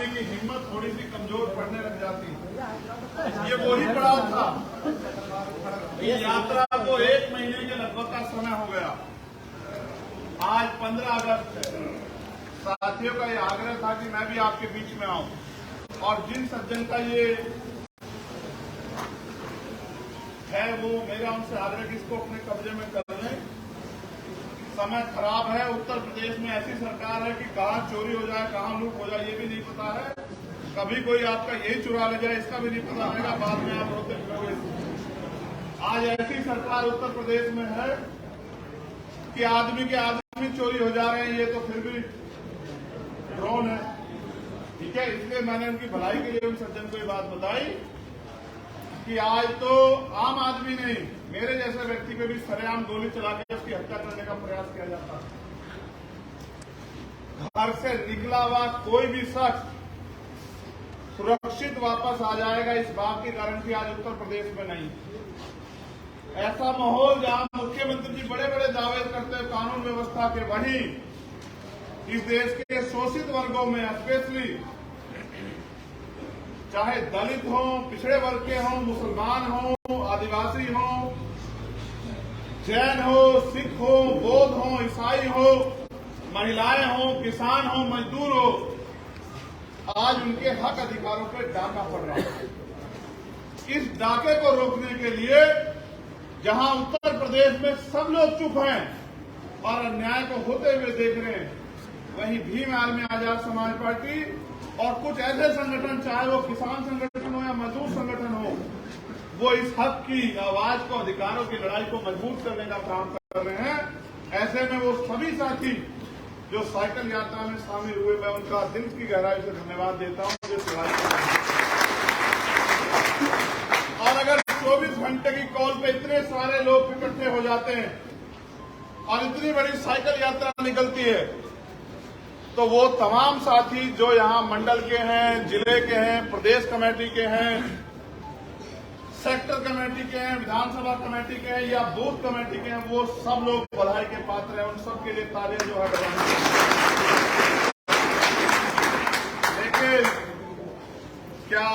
की हिम्मत थोड़ी सी कमजोर पड़ने लग जाती है। ये वही पड़ाव था। इस यात्रा को 1 महीने के लगभग का समय हो गया। आज 15 अगस्त है। साथियों का ये आग्रह था कि मैं भी आपके बीच में आऊं और जिन सज्जन का ये है वो मेरा उनसे आग्रह कि इसको अपने कब्जे में कर लें। समय खराब है। उत्तर प्रदेश में ऐसी सरकार है कि कहां चोरी हो जाए, कहां लूट हो जाए, ये भी नहीं पता है। कभी कोई आपका यही चुरा ले जाए, इसका भी नहीं पता रहेगा। बाद में आप रोते फिरोगे। आज ऐसी सरकार उत्तर प्रदेश में है कि आदमी के आदमी चोरी हो जा रहे हैं। ये तो फिर भी ड्रोन है, ठीक है। इसलिए मैंने उनकी भलाई के लिए उन सज्जन को ये बात बताई कि आज तो आम आदमी नहीं, मेरे जैसे व्यक्ति पे भी सरेआम गोली चला के उसकी हत्या करने का प्रयास किया जाता है। घर से निकला हुआ कोई भी शख्स सुरक्षित वापस आ जाएगा, इस बात की गारंटी आज उत्तर प्रदेश में नहीं। ऐसा माहौल जहां मुख्यमंत्री जी बड़े बड़े दावे करते हैं कानून व्यवस्था के, वहीं इस देश के शोषित वर्गों में स्पेशली चाहे दलित हो, पिछड़े वर्ग के हों, मुसलमान हो, आदिवासी हो, जैन हो, सिख हो, बौद्ध हो, ईसाई हो, महिलाएं हो, किसान हो, मजदूर हो, आज उनके हक अधिकारों पर डाका पड़ रहा है। इस डाके को रोकने के लिए जहां उत्तर प्रदेश में सब लोग चुप हैं और अन्याय को होते हुए देख रहे हैं, वहीं भीम आर्मी आजाद समाज पार्टी और कुछ ऐसे संगठन, चाहे वो किसान संगठन हो या मजदूर संगठन हो, वो इस हक की आवाज को, अधिकारों की लड़ाई को मजबूत करने का काम कर रहे हैं। ऐसे में वो सभी साथी जो साइकिल यात्रा में शामिल हुए, मैं उनका दिल की गहराई से धन्यवाद देता हूं। और अगर 24 घंटे की कॉल पे इतने सारे लोग इकट्ठे हो जाते हैं और इतनी बड़ी साइकिल यात्रा निकलती है, तो वो तमाम साथी जो यहाँ मंडल के हैं, जिले के हैं, प्रदेश कमेटी के हैं, सेक्टर कमेटी के हैं, विधानसभा कमेटी के हैं या बूथ कमेटी के हैं, वो सब लोग बधाई के पात्र हैं। उन सब के लिए तालियां जो है बजानी। लेकिन क्या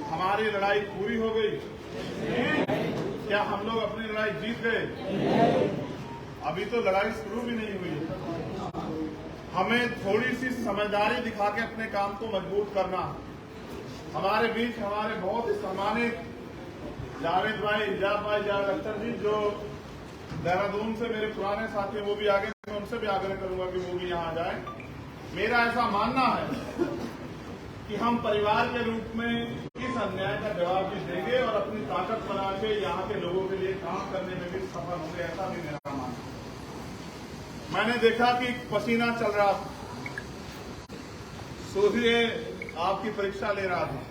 हमारी लड़ाई पूरी हो गई? क्या हम लोग अपनी लड़ाई जीत गए? अभी तो लड़ाई शुरू भी नहीं हुई। हमें थोड़ी सी समझदारी दिखा के अपने काम को मजबूत करना। हमारे बीच हमारे बहुत ही सम्मानित जावेद भाई, हिजाब भाई, जावेद अख्तर जी, जो देहरादून से मेरे पुराने साथी, वो भी आगे, मैं उनसे भी आग्रह करूंगा कि वो भी यहाँ आ जाए। मेरा ऐसा मानना है कि हम परिवार के रूप में इस अन्याय का जवाब भी देंगे और अपनी ताकत बना के यहाँ के लोगों के लिए काम करने में भी सफल होंगे, ऐसा भी मेरा मानना है। मैंने देखा कि पसीना चल रहा था, सूर्य आपकी परीक्षा ले रहा था।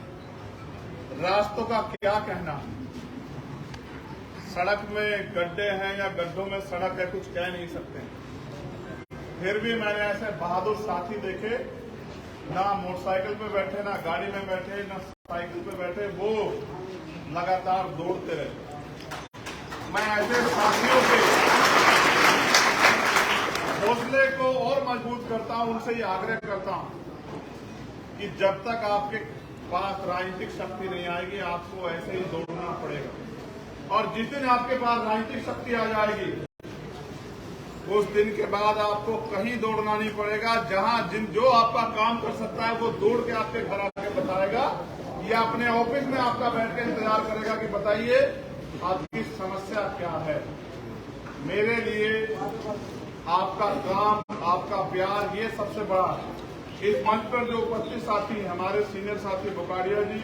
रास्तों का क्या कहना, सड़क में गड्ढे हैं या गड्ढों में सड़क है, कुछ कह नहीं सकते। फिर भी मैंने ऐसे बहादुर साथी देखे, ना मोटरसाइकिल पे बैठे, ना गाड़ी में बैठे, ना साइकिल पे बैठे, वो लगातार दौड़ते रहे। मैं ऐसे साथियों के हौसले को और मजबूत करता हूं, उनसे ये आग्रह करता हूं कि जब तक आपके पास राजनीतिक शक्ति नहीं आएगी, आपको ऐसे ही दौड़ना पड़ेगा। और जिस दिन आपके पास राजनीतिक शक्ति आ जाएगी, उस दिन के बाद आपको कहीं दौड़ना नहीं पड़ेगा। जहां जो आपका काम कर सकता है, वो दौड़ के आपके घर आके बताएगा या अपने ऑफिस में आपका बैठ के इंतजार करेगा कि बताइए आपकी समस्या क्या है। मेरे लिए आपका काम, आपका प्यार, ये सबसे बड़ा है। इस मंच पर जो उपस्थित साथी हैं, हमारे सीनियर साथी बोकाडिया जी,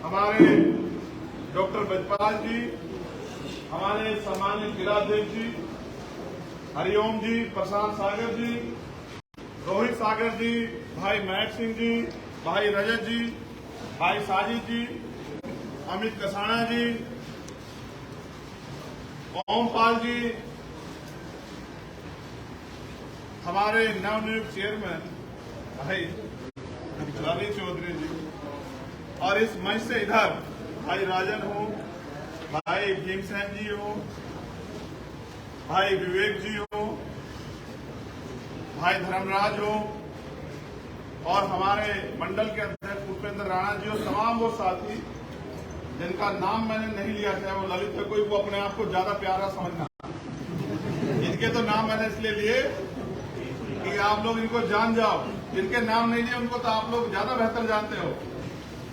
हमारे डॉक्टर बजपाल जी, हमारे सम्मानित जिलाध्यक्ष जी, हरिओम जी, प्रशांत सागर जी, रोहित सागर जी, भाई महक सिंह जी, भाई रजत जी, भाई साजिद जी, अमित कसाना जी, ओमपाल जी, हमारे नवनियुक्त चेयरमैन भाई रवि चौधरी जी, और इस मंच से इधर भाई राजन हो, भाई भीमसेन जी हो, भाई विवेक जी हो, भाई धर्मराज हो, और हमारे मंडल के अध्यक्ष उपेंद्र राणा जी और तमाम वो साथी जिनका नाम मैंने नहीं लिया, चाहे वो ललित है कोई, वो अपने आप को ज्यादा प्यारा समझना, इनके तो नाम मैंने इसलिए लिए कि आप लोग इनको जान जाओ, जिनके नाम नहीं लिए उनको तो आप लोग ज्यादा बेहतर जानते हो।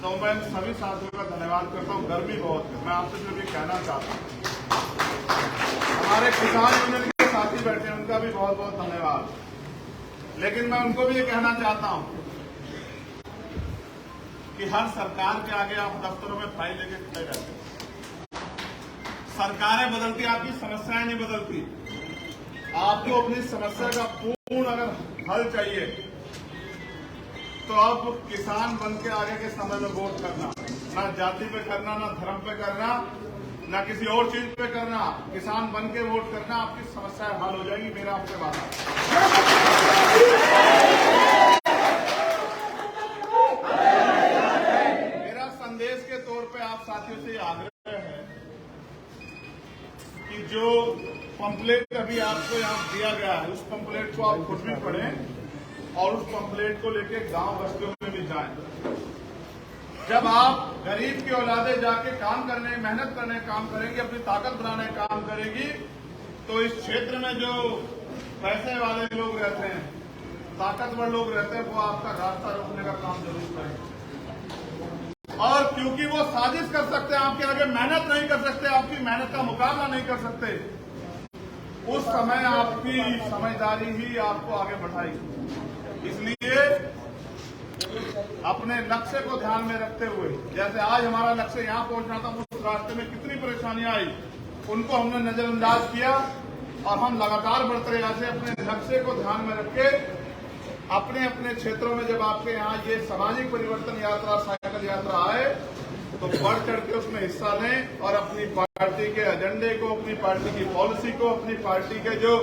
तो मैं सभी साथियों का धन्यवाद करता हूँ। गर्मी बहुत है, मैं आपसे जो भी कहना चाहता हूँ, हमारे किसान यूनियन के साथी बैठे हैं उनका भी बहुत बहुत धन्यवाद, लेकिन मैं उनको भी ये कहना चाहता हूँ कि हर सरकार के आगे आप दफ्तरों में फाइल लेके खड़े रहते हैं। सरकारें बदलती, आपकी समस्याएं नहीं बदलती। आपको अपनी समस्या का पूर्ण अगर हल चाहिए तो अब किसान बन के आगे के समय में वोट करना, ना जाति पे करना, ना धर्म पे करना, ना किसी और चीज पे करना, किसान बन के वोट करना, आपकी समस्याएं हल हो जाएगी, मेरा आपसे वादा। मेरा संदेश के तौर पे आप साथियों से आग्रह है कि जो पंपलेट अभी आपको यहाँ दिया गया है, उस पंपलेट को आप खुद भी पढ़ें और उस पंपलेट को लेके गांव बस्तियों में भी जाएं। जब आप गरीब की औलादे जाके काम करने, मेहनत करने काम करेंगी, अपनी ताकत बनाने काम करेगी, तो इस क्षेत्र में जो पैसे वाले लोग रहते हैं, ताकतवर लोग रहते हैं, वो आपका रास्ता रोकने का काम जरूर करेंगे। और क्योंकि वो साजिश कर सकते हैं, आपके आगे मेहनत नहीं कर सकते, आपकी मेहनत का मुकाबला नहीं कर सकते, उस समय आपकी समझदारी ही आपको आगे बढ़ाएगी। इसलिए अपने लक्ष्य को ध्यान में रखते हुए, जैसे आज हमारा लक्ष्य यहाँ पहुंचना था, उस रास्ते में कितनी परेशानियां आई, उनको हमने नजरअंदाज किया और हम लगातार बढ़ते रहे। ऐसे अपने लक्ष्य को ध्यान में रख के अपने अपने क्षेत्रों में जब आपके यहाँ ये सामाजिक परिवर्तन यात्रा, साइकिल यात्रा आए, तो बढ़ चढ़ के उसमें हिस्सा लें और अपनी पार्टी के एजेंडे को, अपनी पार्टी की पॉलिसी को, अपनी पार्टी के जो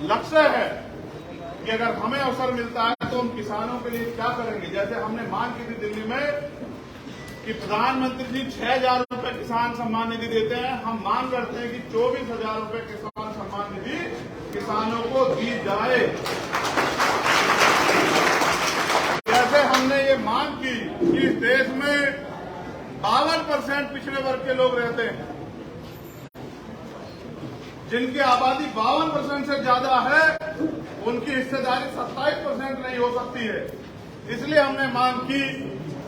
लक्ष्य है कि अगर हमें अवसर मिलता है तो हम किसानों के लिए क्या करेंगे। जैसे हमने मांग की थी दिल्ली में कि प्रधानमंत्री जी 6,000 रुपए किसान सम्मान निधि देते हैं, हम मांग करते हैं कि 24,000 रुपए किसान सम्मान निधि किसानों को दी जाए। जैसे हमने ये मांग की कि इस देश में 52% पिछड़े वर्ग के लोग रहते हैं, जिनकी आबादी 52% से ज्यादा है, उनकी हिस्सेदारी 27% नहीं हो सकती है। इसलिए हमने मांग की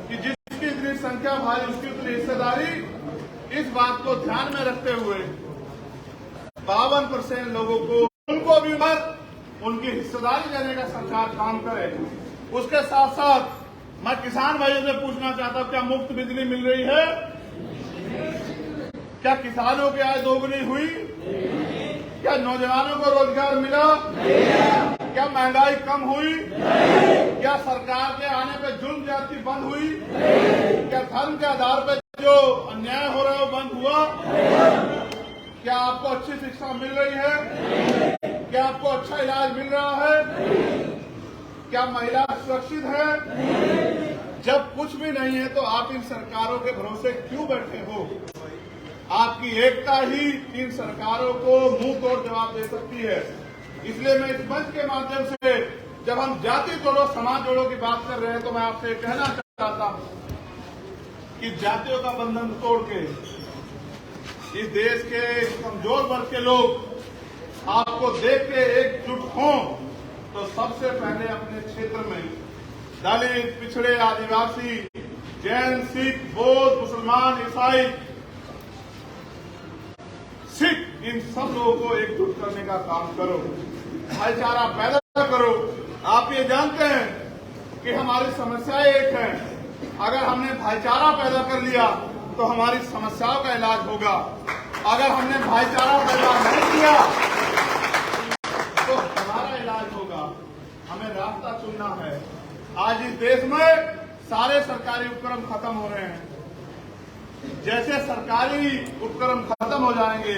कि जिसकी इतनी संख्या भारी, उसकी उतनी हिस्सेदारी। इस बात को ध्यान में रखते हुए 52% लोगों को, उनको भी उनकी हिस्सेदारी देने का सरकार काम करे। उसके साथ साथ मैं किसान भाइयों से पूछना चाहता हूं, क्या मुफ्त बिजली मिल रही है? क्या किसानों की आय दोगुनी हुई? क्या नौजवानों को रोजगार मिला? क्या महंगाई कम हुई? क्या सरकार के आने पे जुल्म ज्यादती बंद हुई? क्या धर्म के आधार पर जो अन्याय हो रहा है वो बंद हुआ? क्या आपको अच्छी शिक्षा मिल रही है? क्या आपको अच्छा इलाज मिल रहा है? क्या महिला सुरक्षित है? जब कुछ भी नहीं है तो आप इन सरकारों के भरोसे क्यों बैठे हो? आपकी एकता ही इन सरकारों को मुंह तोड़ जवाब दे सकती है। इसलिए मैं इस मंच के माध्यम से, जब हम जाति तोड़ो समाज जोड़ो की बात कर रहे हैं, तो मैं आपसे कहना चाहता हूं कि जातियों का बंधन तोड़ के इस देश के कमजोर वर्ग के लोग आपको देख के एकजुट हों, तो सबसे पहले अपने क्षेत्र में दलित, पिछड़े, आदिवासी, जैन, सिख, बौद्ध, मुसलमान, ईसाई, सिख, इन सब लोगों को एकजुट करने का काम करो, भाईचारा पैदा करो। आप ये जानते हैं कि हमारी समस्याएं एक है, अगर हमने भाईचारा पैदा कर लिया तो हमारी समस्याओं का इलाज होगा। अगर हमने भाईचारा पैदा नहीं किया तो हमारा इलाज होगा। हमें रास्ता चुनना है। आज इस देश में सारे सरकारी उपक्रम खत्म हो रहे हैं। जैसे सरकारी उपक्रम खत्म हो जाएंगे,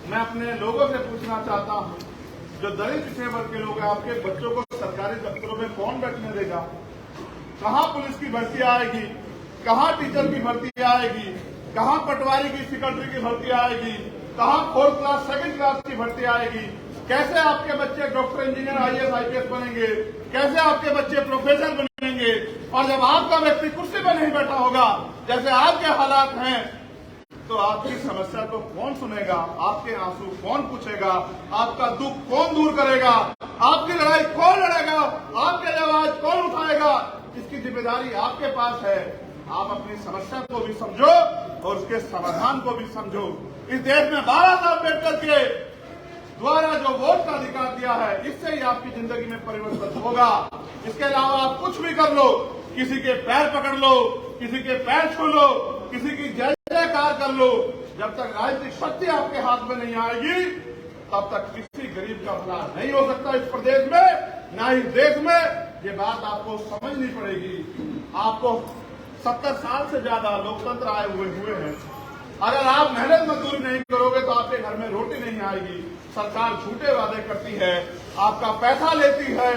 मैं अपने लोगों से पूछना चाहता हूं, जो दलित पिछड़े वर्ग के लोग हैं, आपके बच्चों को सरकारी दफ्तरों में कौन बैठने देगा? कहां पुलिस की भर्ती आएगी? कहां टीचर की भर्ती आएगी? कहां पटवारी की, सेक्रेटरी की भर्ती आएगी? कहां 4th क्लास, 2nd क्लास की भर्ती आएगी? कैसे आपके बच्चे डॉक्टर, इंजीनियर, IAS, IPS बनेंगे? कैसे आपके बच्चे प्रोफेसर बनेंगे? और जब आपका व्यक्ति कुर्सी पर नहीं बैठा होगा, जैसे आज के हालात हैं, तो आपकी समस्या को कौन सुनेगा, आपके आंसू कौन पूछेगा, आपका दुख कौन दूर करेगा, आपकी लड़ाई कौन लड़ेगा, आपके लिए आवाज कौन उठाएगा, इसकी जिम्मेदारी आपके पास है। आप अपनी समस्या को भी समझो और उसके समाधान को भी समझो। इस देश में बाबा साहब अम्बेडकर के द्वारा जो वोट का अधिकार दिया है, इससे ही आपकी जिंदगी में परिवर्तन होगा। इसके अलावा आप कुछ भी कर लो, किसी के पैर पकड़ लो, किसी के पैर छू लो, किसी की जय जयकार कर लो, जब तक राजनीतिक शक्ति आपके हाथ में नहीं आएगी, तब तक किसी गरीब का भला नहीं हो सकता इस प्रदेश में, ना ही देश में। ये बात आपको समझनी पड़ेगी। आपको 70 साल से ज्यादा लोकतंत्र आए हुए हैं। अगर आप मेहनत मजदूरी नहीं करोगे तो आपके घर में रोटी नहीं आएगी। सरकार झूठे वादे करती है, आपका पैसा लेती है,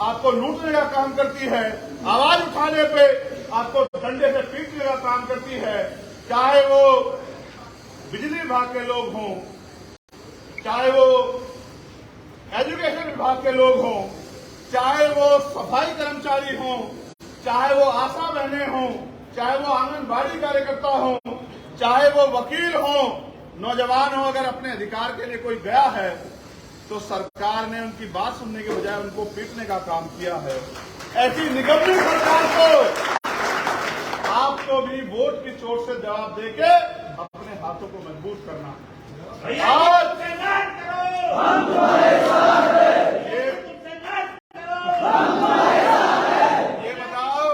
आपको लूटने का काम करती है, आवाज उठाने पे आपको डंडे से पीटने का काम करती है। चाहे वो बिजली विभाग के लोग हों, चाहे वो एजुकेशन विभाग के लोग हों, चाहे वो सफाई कर्मचारी हों, चाहे वो आशा बहनें हों, चाहे वो आंगनबाड़ी कार्यकर्ता हों, चाहे वो वकील हों, नौजवान हो, अगर अपने अधिकार के लिए कोई गया है तो सरकार ने उनकी बात सुनने के बजाय उनको पीटने का काम किया है। ऐसी निगम्य सरकार को आपको भी वोट की चोट से जवाब देके अपने हाथों को मजबूत करना। आज हम तुम्हारे साथ हैं। ये बताओ,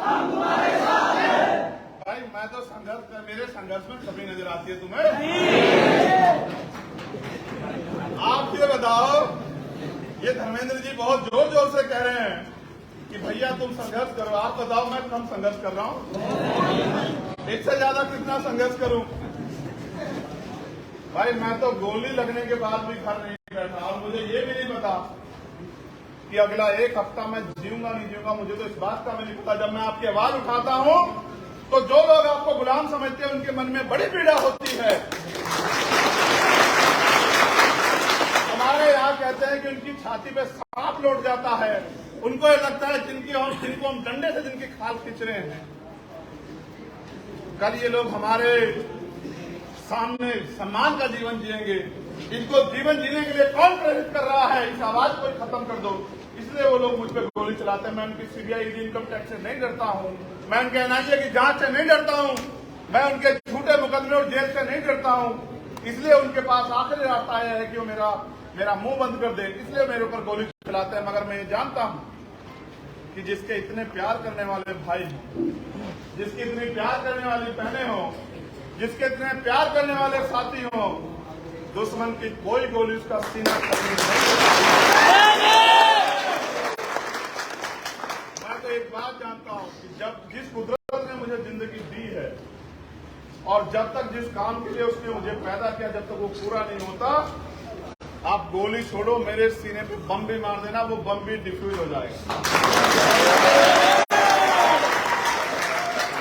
हम तुम्हारे साथ हैं। भाई मैं तो संघर्ष, मेरे संघर्ष में कभी नजर आती है तुम्हें? आप ये बताओ, ये धर्मेंद्र जी बहुत जोर जोर से कह रहे हैं कि भैया तुम संघर्ष करो। आप बताओ मैं कम संघर्ष कर रहा हूं? इससे ज्यादा कितना संघर्ष करूं? भाई मैं तो गोली लगने के बाद भी घर नहीं बैठा, और मुझे ये भी नहीं पता कि अगला एक हफ्ता मैं जीऊंगा नहीं जीऊंगा। मुझे तो इस बात का भी नहीं पता। जब मैं आपकी आवाज उठाता हूं तो जो लोग आपको गुलाम समझते हैं उनके मन में बड़ी पीड़ा होती है। हमारे यहाँ कहते हैं कि उनकी छाती पे सांप लौट जाता है। उनको ये लगता है जिनको हम डंडे से जिनकी खाल खींच रहे हैं। कल ये लोग हमारे सामने सम्मान का जीवन जिएंगे। इनको जीवन जीने के लिए कौन प्रेरित कर रहा है? इस आवाज को खत्म कर दो। इसलिए वो लोग मुझ पर गोली चलाते हैं। मैं उनकी सीबीआई इनकम टैक्स से नहीं डरता हूं, मैं उनके एनआईए की जांच से नहीं डरता हूं, मैं उनके झूठे मुकदमे और जेल से नहीं डरता हूं। इसलिए उनके पास आखिरी रास्ता है कि वो मेरा मुंह बंद कर दे, इसलिए मेरे ऊपर गोली चलाते हैं। मगर मैं ये जानता हूं कि जिसके इतने प्यार करने वाले भाई हों, जिसकी इतनी प्यार करने वाली बहनें हों, जिसके इतने प्यार करने वाले साथी हों, दुश्मन की कोई गोली उसका सीना करनी नहीं। मैं तो एक बात जानता हूं कि जब जिस कुदरत ने मुझे जिंदगी दी है और जब तक जिस काम के लिए उसने मुझे पैदा किया, जब तक वो पूरा नहीं होता, आप गोली छोड़ो, मेरे सीने पे बम भी मार देना, वो बम भी डिफ्यूज हो जाएगा।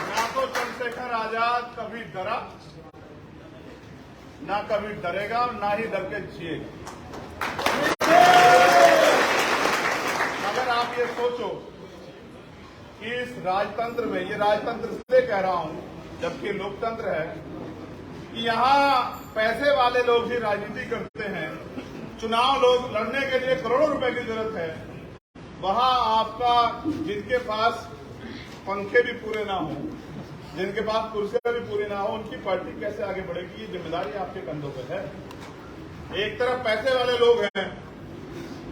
ना तो चंद्रशेखर आजाद कभी डरा, ना कभी डरेगा, ना ही डर के जिएगा। अगर आप ये सोचो कि इस राजतंत्र में, ये राजतंत्र इसलिए कह रहा हूं जबकि लोकतंत्र है, कि यहाँ पैसे वाले लोग ही राजनीति करते हैं, चुनाव लोग लड़ने के लिए करोड़ों रुपए की जरूरत है, वहां आपका जिनके पास पंखे भी पूरे ना हो, जिनके पास कुर्सियां भी पूरी ना हो, उनकी पार्टी कैसे आगे बढ़ेगी? ये जिम्मेदारी आपके कंधों पर है। एक तरफ पैसे वाले लोग हैं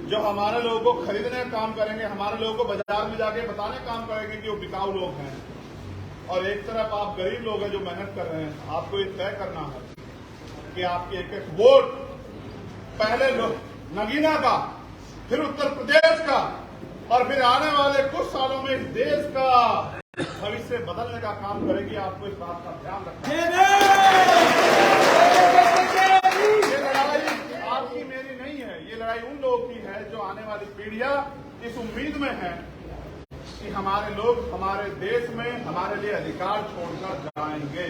जो हमारे लोगों को खरीदने का काम करेंगे, हमारे लोगों को बाजार में जाके बताने का काम करेंगे कि वो बिकाऊ लोग हैं, और एक तरफ आप गरीब लोग हैं जो मेहनत कर रहे हैं। आपको ये तय करना है कि आपके एक एक वोट, पहले नगीना का, फिर उत्तर प्रदेश का, और फिर आने वाले कुछ सालों में इस देश का भविष्य बदलने का काम करेगी। आपको इस बात का ध्यान रखना है। ये लड़ाई आपकी मेरी नहीं है, ये लड़ाई उन लोगों की है जो आने वाली पीढ़ियां इस उम्मीद में है कि हमारे लोग हमारे देश में हमारे लिए अधिकार छोड़कर जाएंगे।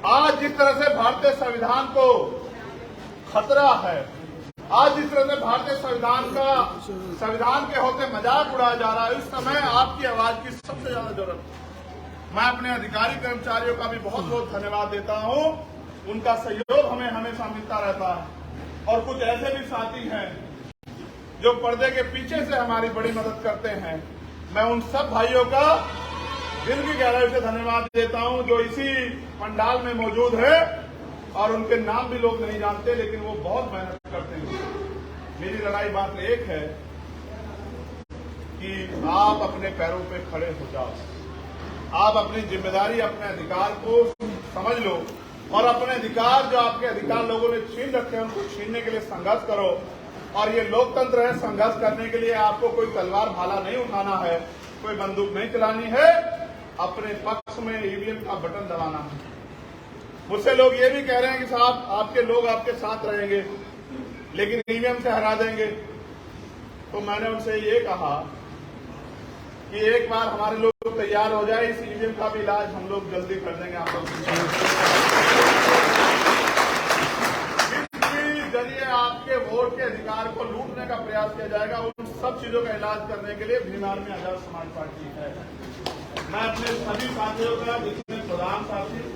आज जिस तरह से भारतीय संविधान को खतरा है, आज जिस तरह से भारतीय संविधान के होते मजाक उड़ाया जा रहा है, इस समय आपकी आवाज की सबसे ज्यादा जरूरत है। मैं अपने अधिकारी कर्मचारियों का भी बहुत बहुत धन्यवाद देता हूं, उनका सहयोग हमें हमेशा मिलता रहता है। और कुछ ऐसे भी साथी हैं जो पर्दे के पीछे से हमारी बड़ी मदद करते हैं। मैं उन सब भाइयों का दिल की गहराई से धन्यवाद देता हूं जो इसी पंडाल में मौजूद है, और उनके नाम भी लोग नहीं जानते, लेकिन वो बहुत मेहनत करते हैं। मेरी लड़ाई बात एक है कि आप अपने पैरों पे खड़े हो जाओ, आप अपनी जिम्मेदारी, अपने अधिकार को समझ लो, और अपने अधिकार, जो आपके अधिकार लोगों ने छीन रखे हैं, उनको छीनने के लिए संघर्ष करो। और ये लोकतंत्र है, संघर्ष करने के लिए आपको कोई तलवार भाला नहीं उठाना है, कोई बंदूक नहीं चलानी है, अपने पक्ष में ईवीएम का बटन दबाना है। मुझसे लोग ये भी कह रहे हैं कि साहब आपके लोग आपके साथ रहेंगे लेकिन ईवीएम से हरा देंगे। तो मैंने उनसे ये कहा कि एक बार हमारे लोग तैयार हो जाए, इस ईवीएम का भी इलाज हम लोग जल्दी कर देंगे। आप लोग जिस जरिए आपके वोट के अधिकार को लूटने का प्रयास किया जाएगा, उन सब चीजों का इलाज करने के लिए भीमार में आजाद समाज पार्टी है। मैं अपने सभी साथियों का, जिसमें प्रधान साथी